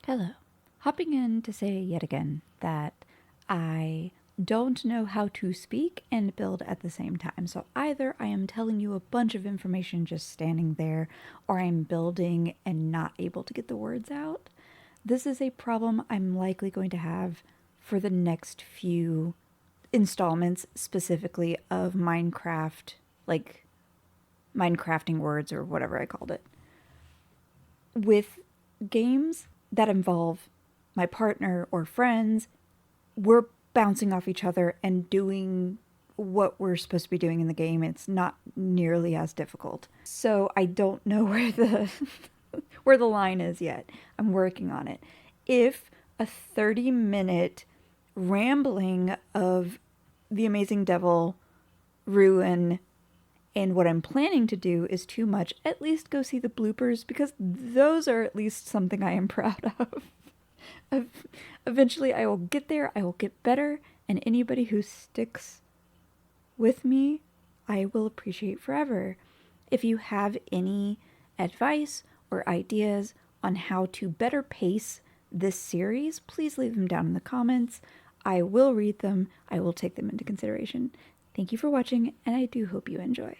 Hello. Hopping in to say yet again that I don't know how to speak and build at the same time. So either I am telling you a bunch of information just standing there, or I'm building and not able to get the words out. This is a problem I'm likely going to have for the next few installments, specifically of Minecraft, like Minecrafting words or whatever I called it. With games that involve my partner or friends, we're bouncing off each other and doing what we're supposed to be doing in the game. It's not nearly as difficult. So I don't know where the where the line is yet. I'm working on it. If a 30-minute rambling of The Amazing Devil, Ruin, and what I'm planning to do is too much, at least go see the bloopers, because those are at least something I am proud of. Eventually, I will get there, I will get better, and anybody who sticks with me, I will appreciate forever. If you have any advice or ideas on how to better pace this series, please leave them down in the comments. I will read them, I will take them into consideration. Thank you for watching, and I do hope you enjoy.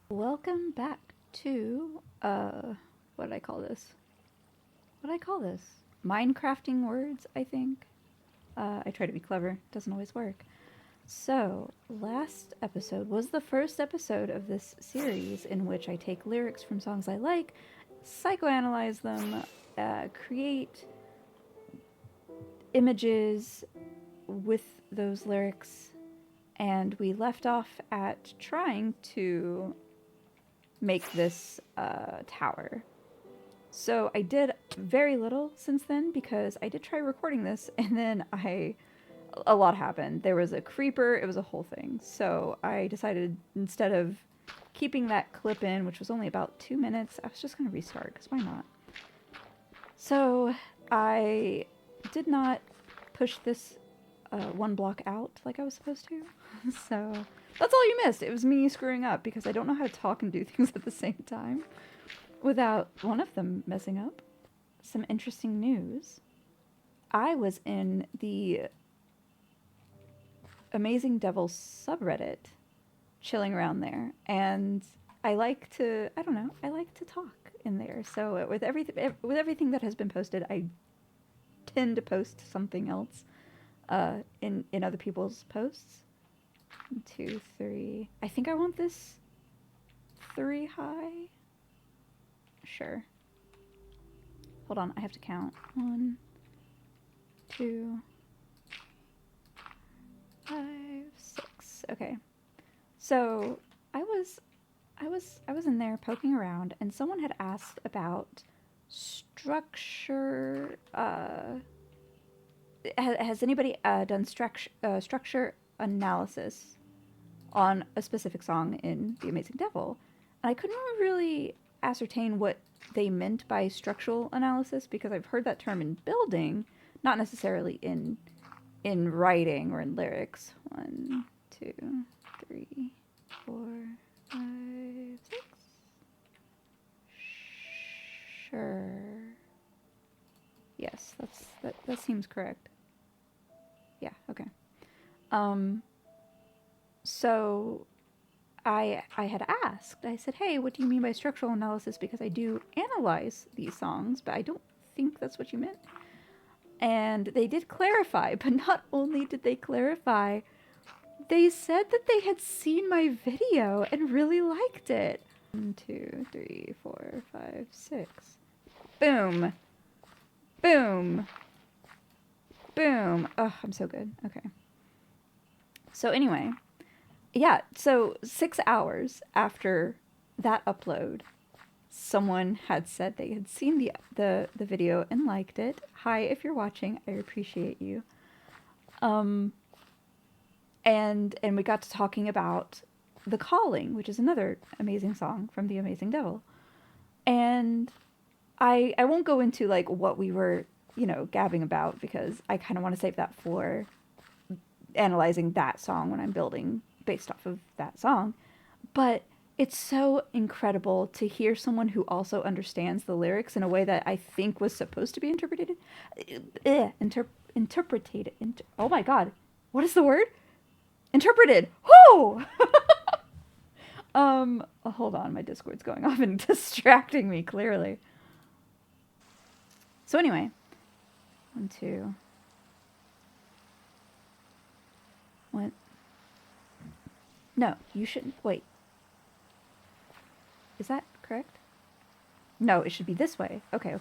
Welcome back to, what did I call this? What did I call this? Minecrafting words, I think. I try to be clever, doesn't always work. So, last episode was the first episode of this series in which I take lyrics from songs I like, psychoanalyze them, create images with those lyrics, and we left off at trying to make this tower. So I did very little since then because I did try recording this and then a lot happened. There was a creeper, it was a whole thing. So I decided instead of keeping that clip in, which was only about 2 minutes, I was just going to restart because why not? So I did not push this one block out like I was supposed to. So that's all you missed. It was me screwing up because I don't know how to talk and do things at the same time without one of them messing up. Some interesting news. I was in the Amazing Devil subreddit, chilling around there, and I like to talk in there. So with everything that has been posted, I tend to post something else in other people's posts. 1, 2, 3. I think I want this 3 high. Sure. Hold on, I have to count. 1, 2, 5, 6. Okay. So I was in there poking around, and someone had asked about structure. Has anybody done structure analysis on a specific song in The Amazing Devil? And I couldn't really ascertain what they meant by structural analysis because I've heard that term in building, not necessarily in writing or in lyrics. 1, 2, 3, 4, 5, 6. Sure. Yes, that seems correct. Yeah, okay. So I had asked, I said, hey, what do you mean by structural analysis? Because I do analyze these songs, but I don't think that's what you meant. And they did clarify, but not only did they clarify, they said that they had seen my video and really liked it. 1, 2, 3, 4, 5, 6. Boom. Boom. Boom. Oh, I'm so good. Okay. So anyway, yeah, so 6 hours after that upload, someone had said they had seen the video and liked it. Hi, if you're watching, I appreciate you. And we got to talking about The Calling, which is another amazing song from The Amazing Devil. And I won't go into like what we were, gabbing about because I kind of want to save that for analyzing that song when I'm building based off of that song. But It's so incredible to hear someone who also understands the lyrics in a way that I think was supposed to be interpreted. Interpreted. Oh my god. What is the word? Interpreted. Whoo! Hold on, my Discord's going off and distracting me clearly. So anyway, 1, 2. What? No, you shouldn't. Wait. Is that correct? No, it should be this way. Okay.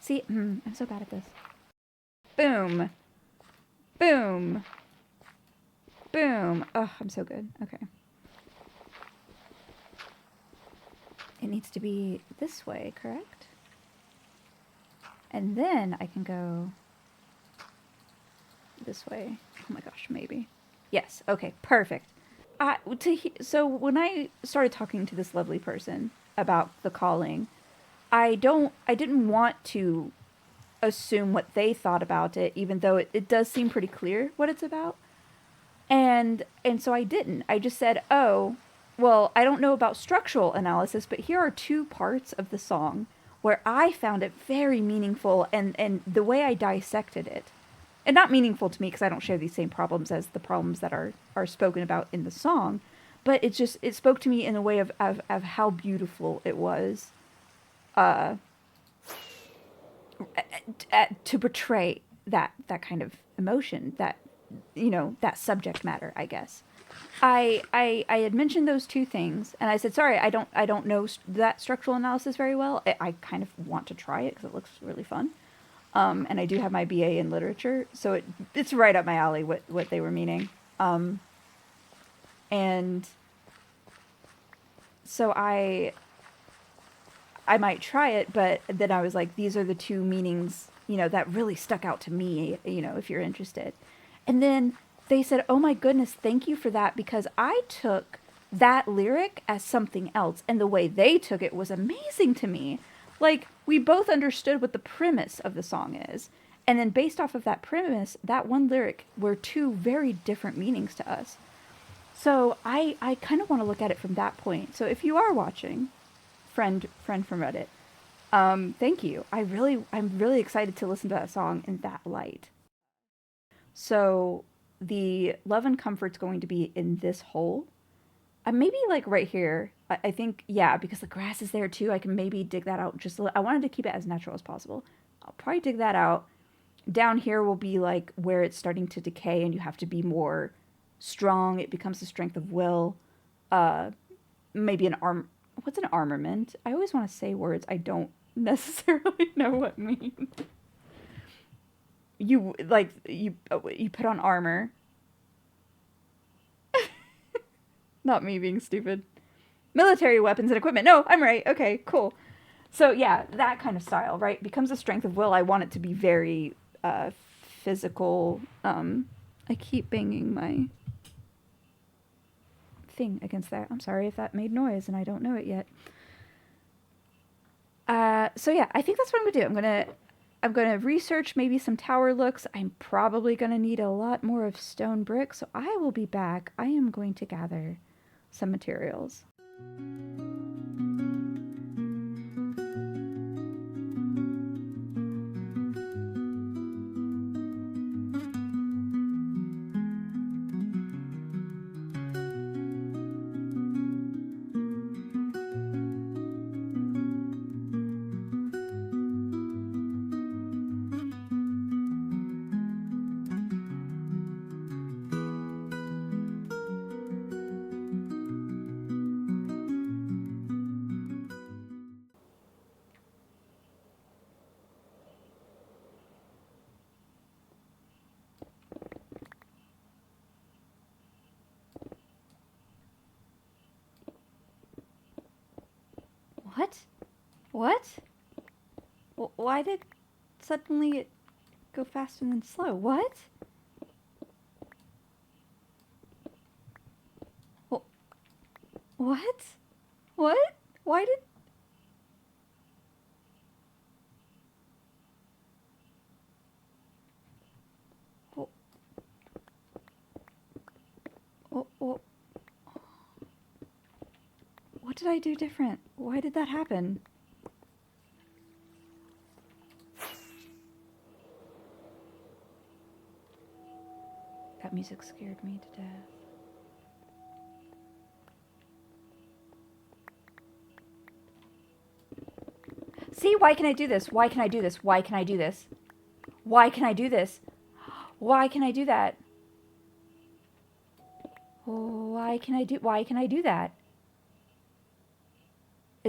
See, I'm so bad at this. Boom. Boom. Boom. Oh, I'm so good. Okay. It needs to be this way, correct? And then I can go this way. Oh my gosh, maybe. Yes. Okay, perfect. So when I started talking to this lovely person about the calling, I didn't want to assume what they thought about it, even though it does seem pretty clear what it's about. And so I didn't. I just said, oh, well, I don't know about structural analysis, but here are 2 parts of the song where I found it very meaningful, and the way I dissected it. And not meaningful to me because I don't share these same problems as the problems that are spoken about in the song, but it spoke to me in a way of how beautiful it was to portray that kind of emotion, that that subject matter, I guess. I had mentioned those 2 things, and I said, sorry, I don't know that structural analysis very well. I kind of want to try it because it looks really fun. And I do have my BA in literature, so it's right up my alley what they were meaning. And so I might try it, but then I was like, these are the 2 meanings, that really stuck out to me, if you're interested. And then they said, oh my goodness, thank you for that, because I took that lyric as something else, and the way they took it was amazing to me. Like, we both understood what the premise of the song is, and then based off of that premise, that one lyric were 2 very different meanings to us. So I kind of want to look at it from that point. So if you are watching, friend from Reddit, thank you. I'm really excited to listen to that song in that light. So the love and comfort's going to be in this hole. Maybe like right here. I think, yeah, because the grass is there too. I can maybe dig that out I wanted to keep it as natural as possible. I'll probably dig that out. Down here will be like where it's starting to decay and you have to be more strong. It becomes the strength of will. Maybe what's an armament? I always want to say words I don't necessarily know what mean. You put on armor. Not me being stupid. Military weapons and equipment. No, I'm right. Okay, cool. So yeah, that kind of style, right? Becomes a strength of will. I want it to be very physical. I keep banging my thing against that. I'm sorry if that made noise and I don't know it yet. So yeah, I think that's what I'm gonna do. I'm gonna research maybe some tower looks. I'm probably gonna need a lot more of stone brick, so I will be back. I am going to gather some materials. What? What? Why did suddenly it go fast and then slow? What? What? What? Why did... did I do different? Why did that happen? That music scared me to death. See, why can I do this? Why can I do this? Why can I do this? Why can I do this? Why can I do that? Why can I do that?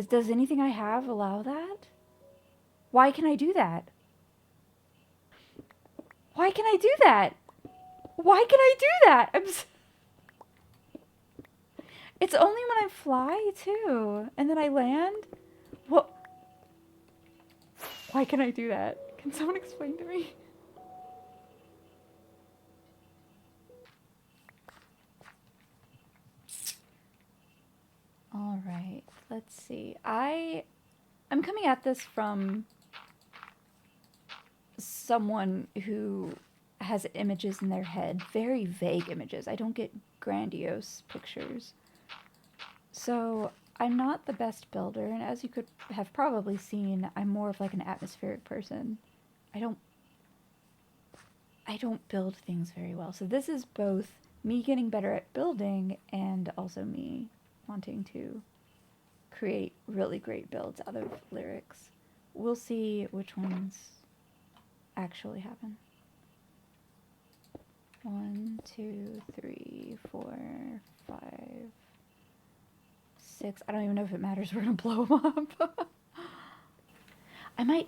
Does anything I have allow that? Why can I do that? Why can I do that? Why can I do that? It's only when I fly, too. And then I land? What? Why can I do that? Can someone explain to me? All right, let's see. I'm coming at this from someone who has images in their head, very vague images. I don't get grandiose pictures. So I'm not the best builder, and as you could have probably seen, I'm more of like an atmospheric person. I don't build things very well. So this is both me getting better at building and also me wanting to create really great builds out of lyrics. We'll see which ones actually happen. 1, 2, 3, 4, 5, 6. I don't even know if it matters. We're gonna blow them up. I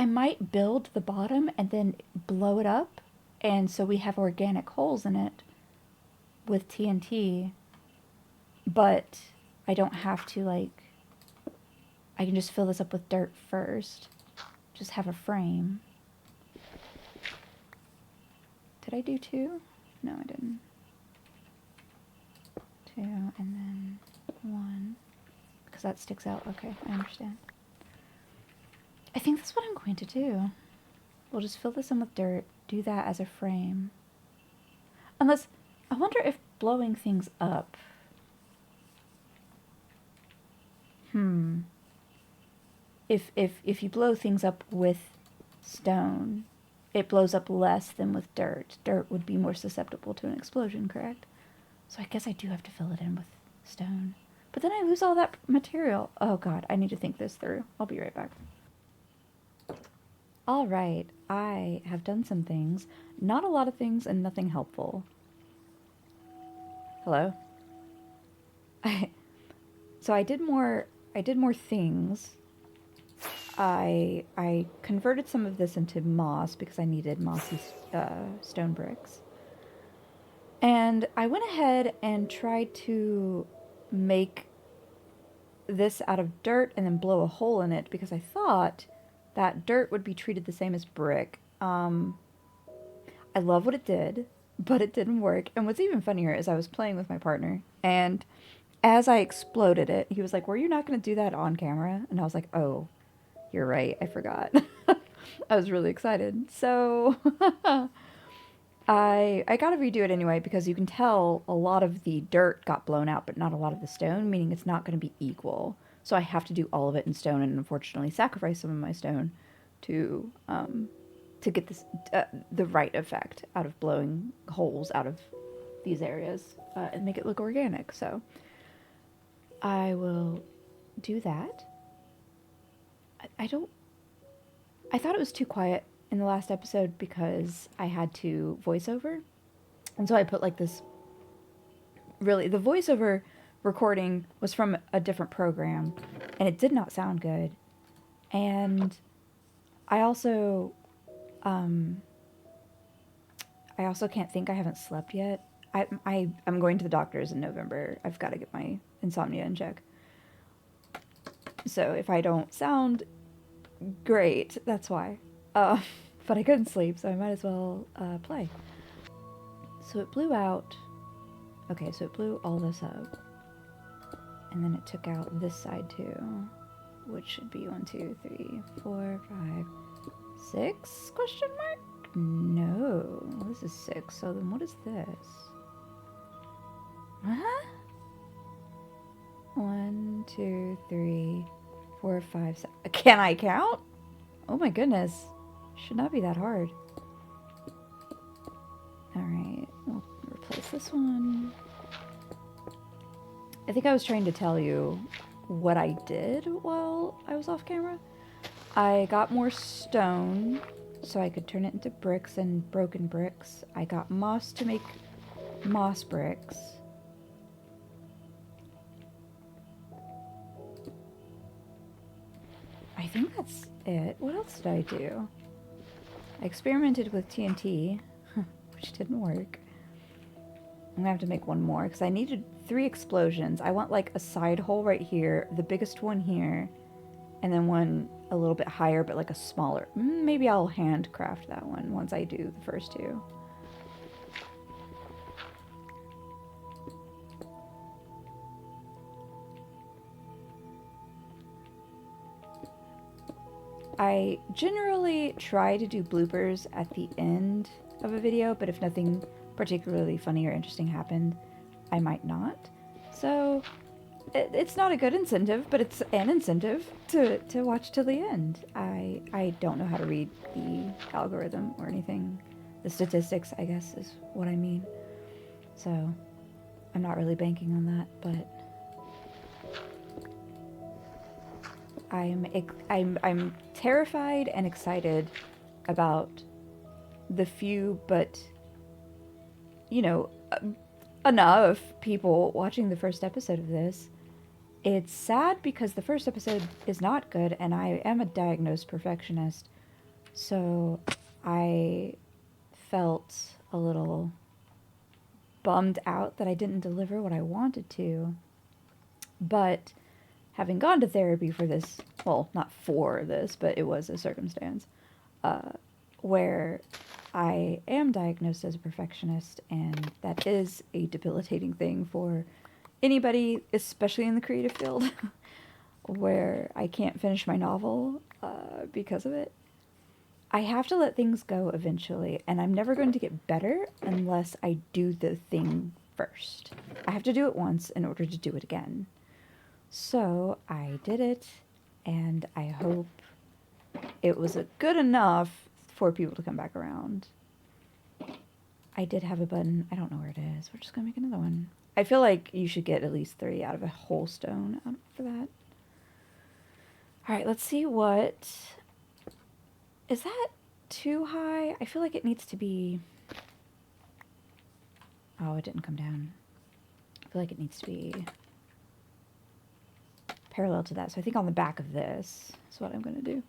might build the bottom and then blow it up, and so we have organic holes in it with TNT, but I don't have to, like, I can just fill this up with dirt first. Just have a frame. Did I do 2? No, I didn't. 2, and then 1. Because that sticks out. Okay, I understand. I think that's what I'm going to do. We'll just fill this in with dirt, do that as a frame. Unless, I wonder if blowing things up. If you blow things up with stone, it blows up less than with dirt. Dirt would be more susceptible to an explosion, correct? So I guess I do have to fill it in with stone. But then I lose all that material. Oh god, I need to think this through. I'll be right back. Alright, I have done some things. Not a lot of things and nothing helpful. Hello? So I did more things. I converted some of this into moss because I needed mossy stone bricks. And I went ahead and tried to make this out of dirt and then blow a hole in it because I thought that dirt would be treated the same as brick. I love what it did, but it didn't work. And what's even funnier is I was playing with my partner, and as I exploded it, he was like, "Were you not going to do that on camera?" And I was like, "Oh, you're right, I forgot." I was really excited. So I gotta redo it anyway because you can tell a lot of the dirt got blown out, but not a lot of the stone, meaning it's not going to be equal. So I have to do all of it in stone, and unfortunately sacrifice some of my stone to get this the right effect out of blowing holes out of these areas and make it look organic. So I will do that. I thought it was too quiet in the last episode because I had to voiceover. And so I put like this, really, the voiceover recording was from a different program and it did not sound good. And I also can't think. I haven't slept yet. I'm going to the doctor's in November. I've got to get my insomnia in check. So if I don't sound great, that's why. But I couldn't sleep, so I might as well play. So it blew out. Okay, so it blew all this up. And then it took out this side too, which should be 1, 2, 3, 4, 5, 6? Question mark? No, this is 6. So then what is this? Huh? 1, 2, 3, 4, 5, 6. Can I count? Oh my goodness. Should not be that hard. Alright, we'll replace this one. I think I was trying to tell you what I did while I was off camera. I got more stone so I could turn it into bricks and broken bricks. I got moss to make moss bricks. I think that's it. What else did I do? I experimented with TNT, which didn't work. I'm gonna have to make one more because I needed 3 explosions. I want like a side hole right here, the biggest one here, and then one a little bit higher but like a smaller. Maybe I'll handcraft that one once I do the first 2. I generally try to do bloopers at the end of a video, but if nothing particularly funny or interesting happened, I might not. So it's not a good incentive, but it's an incentive to watch till the end. I don't know how to read the algorithm or anything. The statistics, I guess, is what I mean. So I'm not really banking on that, but I'm terrified and excited about the few, but you know, enough people watching the first episode of this. It's sad because the first episode is not good, and I am a diagnosed perfectionist, so I felt a little bummed out that I didn't deliver what I wanted to. But having gone to therapy for this, well, not for this, but it was a circumstance, where I am diagnosed as a perfectionist, and that is a debilitating thing for anybody, especially in the creative field, where I can't finish my novel because of it. I have to let things go eventually, and I'm never going to get better unless I do the thing first. I have to do it once in order to do it again. So I did it, and I hope it was good enough for people to come back around. I did have a button. I don't know where it is. We're just going to make another one. I feel like you should get at least 3 out of a whole stone for that. All right, let's see what... Is that too high? I feel like it needs to be... Oh, it didn't come down. I feel like it needs to be parallel to that. So I think on the back of this is what I'm going to do.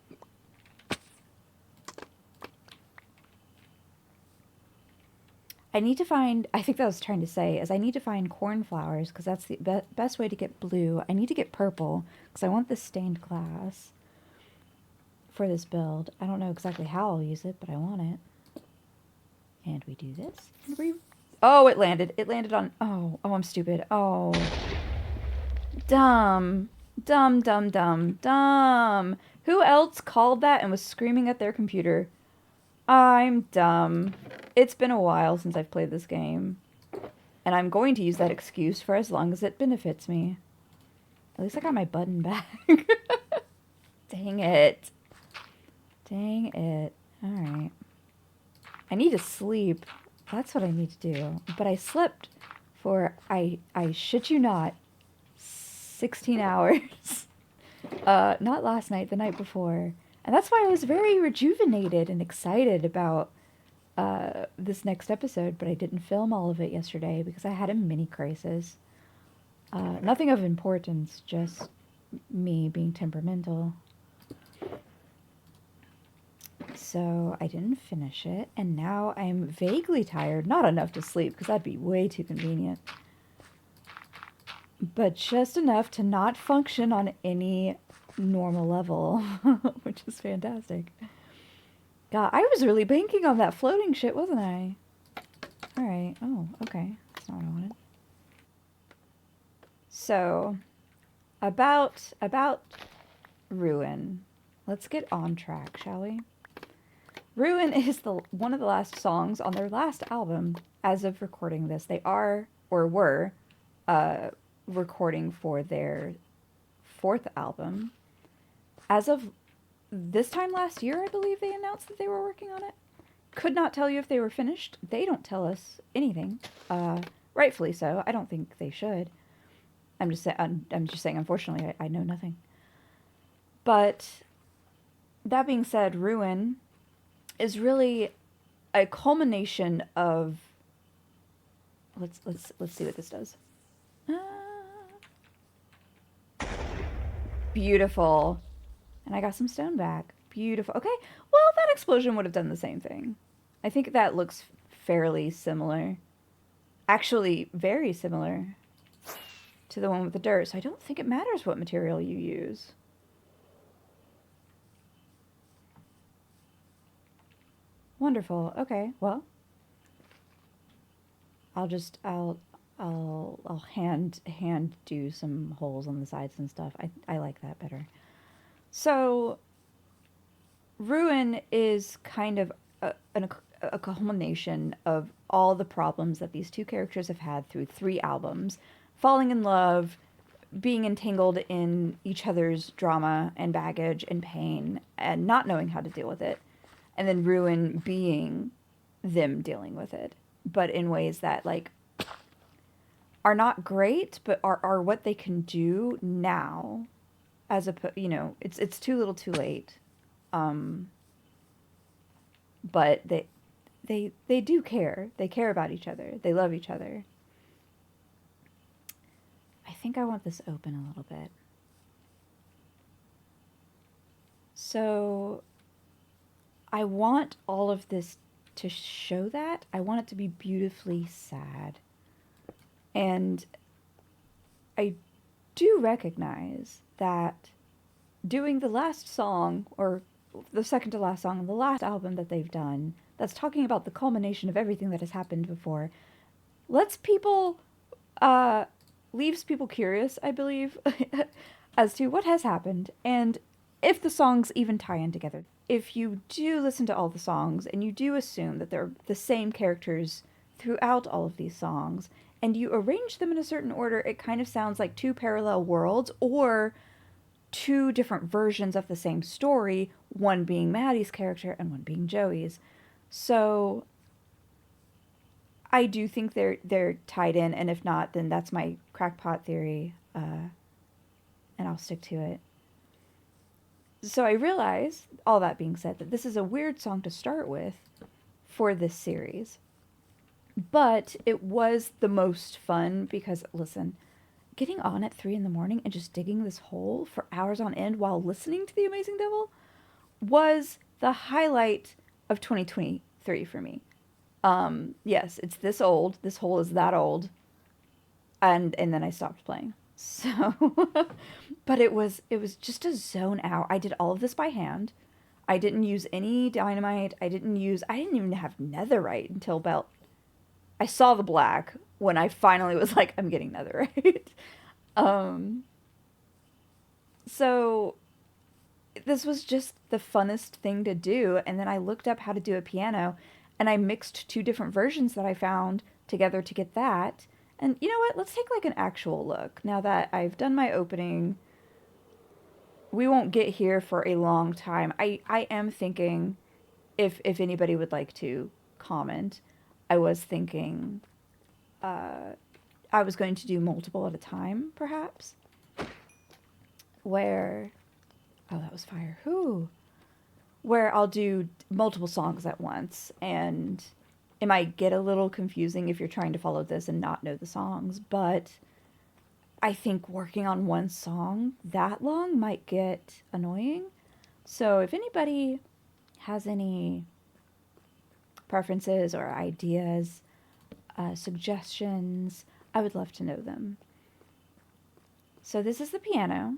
I need to find, I think that I was trying to say, is I need to find cornflowers, because that's the best way to get blue. I need to get purple, because I want this stained glass for this build. I don't know exactly how I'll use it, but I want it. And we do this. Oh, it landed. It landed on, oh, I'm stupid. Oh. Dumb. Dumb, dumb, dumb, dumb. Who else called that and was screaming at their computer? I'm dumb. It's been a while since I've played this game, and I'm going to use that excuse for as long as it benefits me. At least I got my button back. Dang it. Dang it. Alright. I need to sleep. That's what I need to do. But I slept for, I shit you not, 16 hours. Not last night, the night before. And that's why I was very rejuvenated and excited about this next episode, but I didn't film all of it yesterday because I had a mini crisis. Nothing of importance, just me being temperamental. So I didn't finish it, and now I'm vaguely tired. Not enough to sleep, because that'd be way too convenient. But just enough to not function on any normal level, which is fantastic. God, I was really banking on that floating shit, wasn't I? Alright. Oh, okay. That's not what I wanted. So, about Ruin. Let's get on track, shall we? Ruin is one of the last songs on their last album. As of recording this, they are, or were, recording for their fourth album. As of this time last year, I believe they announced that they were working on it. Could not tell you if they were finished. They don't tell us anything. Rightfully so. I don't think they should. I'm just saying. Unfortunately, I know nothing. But that being said, Ruin is really a culmination of. Let's see what this does. Beautiful. And I got some stone back. Beautiful. Okay. Well, that explosion would have done the same thing. I think that looks fairly similar. Actually, very similar to the one with the dirt. So I don't think it matters what material you use. Wonderful. Okay. Well, I'll hand do some holes on the sides and stuff. I like that better. So, Ruin is kind of a culmination of all the problems that these two characters have had through 3 albums. Falling in love, being entangled in each other's drama and baggage and pain, and not knowing how to deal with it. And then Ruin being them dealing with it, but in ways that, like, are not great, but are what they can do now. As a, it's too little too late. But they do care. They care about each other. They love each other. I think I want this open a little bit. So I want all of this to show that. I want it to be beautifully sad. And I do recognize that doing the last song, or the second to last song on the last album that they've done, that's talking about the culmination of everything that has happened before, leaves people curious, I believe, as to what has happened, and if the songs even tie in together. If you do listen to all the songs, and you do assume that they're the same characters throughout all of these songs, and you arrange them in a certain order, it kind of sounds like 2 parallel worlds, or 2 different versions of the same story, one being Maddie's character and one being Joey's. So I do think they're tied in, and if not, then that's my crackpot theory, and I'll stick to it. So I realize, all that being said, that this is a weird song to start with for this series. But it was the most fun because, listen, getting on at 3 in the morning and just digging this hole for hours on end while listening to The Amazing Devil was the highlight of 2023 for me. Yes, it's this old. This hole is that old. And then I stopped playing. So, but it was just a zone out. I did all of this by hand. I didn't use any dynamite. I didn't even have netherite until about, I saw the black when I finally was like, I'm getting netherite. So this was just the funnest thing to do. And then I looked up how to do a piano, and I mixed 2 different versions that I found together to get that. And you know what? Let's take like an actual look. Now that I've done my opening, we won't get here for a long time. I am thinking, if anybody would like to comment, I was thinking I was going to do multiple at a time, perhaps. Where, oh, that was fire. Whoo! Where I'll do multiple songs at once, and it might get a little confusing if you're trying to follow this and not know the songs, but I think working on one song that long might get annoying. So if anybody has any preferences or ideas, suggestions, I would love to know them. So this is the piano.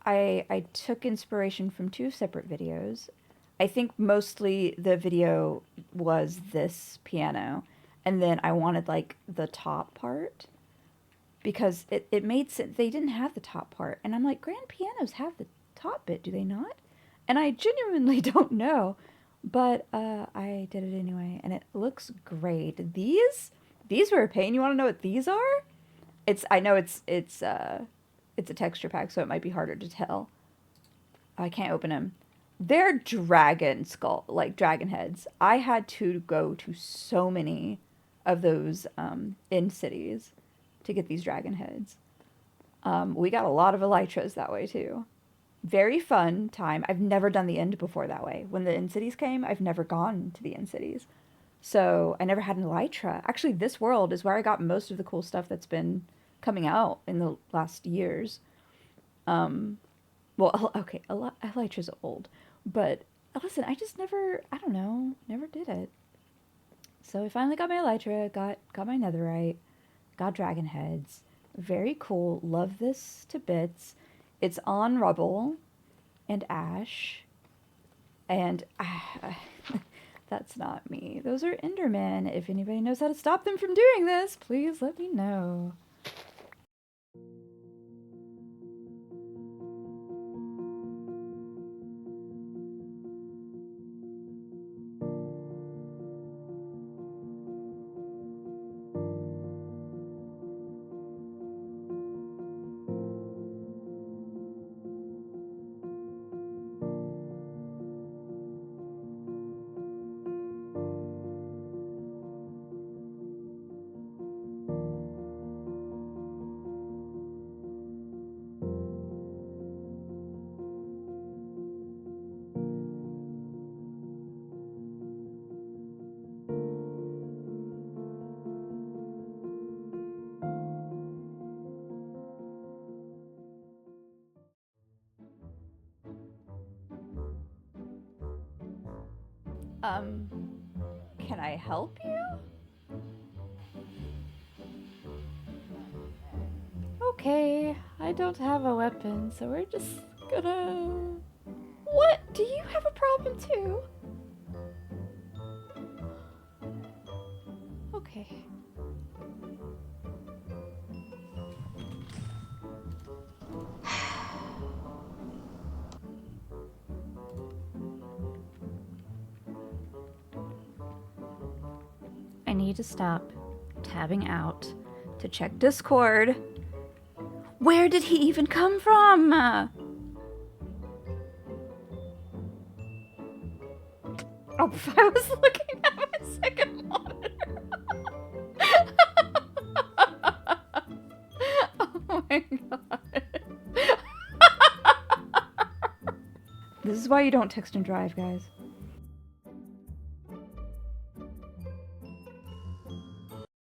I took inspiration from 2 separate videos. I think mostly the video was this piano, and then I wanted like the top part because it made sense. They didn't have the top part, and I'm like, grand pianos have the top bit, do they not? And I genuinely don't know, but I did it anyway, and it looks great. These were a pain. You want to know what these are? I know it's a texture pack, so it might be harder to tell. I can't open them. They're dragon skull, like dragon heads. I had to go to so many of those in cities to get these dragon heads. We got a lot of elytras that way too. Very fun time. I've never done the end before that way. When the end cities came, I've never gone to the end cities. So I never had an elytra. Actually, this world is where I got most of the cool stuff that's been coming out in the last years. Um, well, okay, elytra's old, but listen, I just never, I don't know, never did it. So I finally got my elytra, got my netherite, got dragon heads. Very cool. Love this to bits. It's on rubble and ash, and that's not me. Those are Endermen. If anybody knows how to stop them from doing this, please let me know. Um, can I help you? Okay, I don't have a weapon, so we're just gonna... What? Do you have a problem too? Okay. I need to stop tabbing out to check Discord. Where did he even come from? Oh, I was looking at my second monitor. Oh my god. This is why you don't text and drive, guys.